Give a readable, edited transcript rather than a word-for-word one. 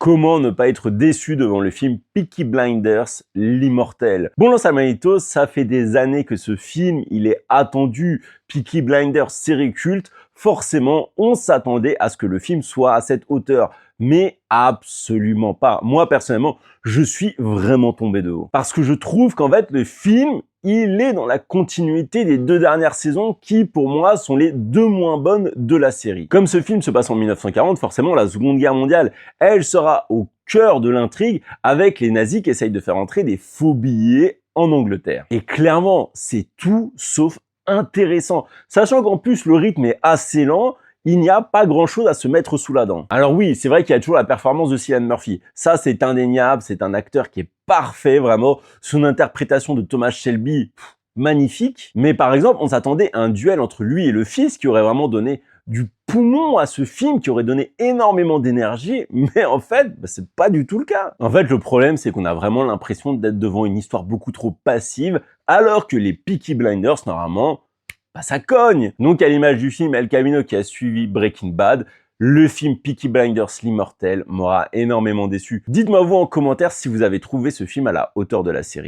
comment ne pas être déçu devant le film Peaky Blinders, l'immortel. Bon, Los Hermanitos, ça fait des années que ce film, il est attendu. Peaky Blinders, série culte, forcément, on s'attendait à ce que le film soit à cette hauteur. Mais absolument pas. Moi, personnellement, je suis vraiment tombé de haut. Parce que je trouve qu'en fait, le film, il est dans la continuité des 2 dernières saisons qui, pour moi, sont les 2 moins bonnes de la série. Comme ce film se passe en 1940, forcément, la Seconde Guerre mondiale, elle sera au cœur de l'intrigue avec les nazis qui essayent de faire entrer des faux billets en Angleterre. Et clairement, c'est tout sauf intéressant. Sachant qu'en plus, le rythme est assez lent, il n'y a pas grand-chose à se mettre sous la dent. Alors oui, c'est vrai qu'il y a toujours la performance de Cillian Murphy. Ça, c'est indéniable, c'est un acteur qui est parfait, vraiment. Son interprétation de Thomas Shelby, magnifique. Mais par exemple, on s'attendait à un duel entre lui et le fils qui aurait vraiment donné du poumon à ce film, qui aurait donné énormément d'énergie, mais en fait, c'est pas du tout le cas. En fait, le problème, c'est qu'on a vraiment l'impression d'être devant une histoire beaucoup trop passive, alors que les Peaky Blinders, normalement, ça cogne. Donc à l'image du film El Camino qui a suivi Breaking Bad, le film Peaky Blinders l'immortel m'aura énormément déçu. Dites-moi vous en commentaire si vous avez trouvé ce film à la hauteur de la série.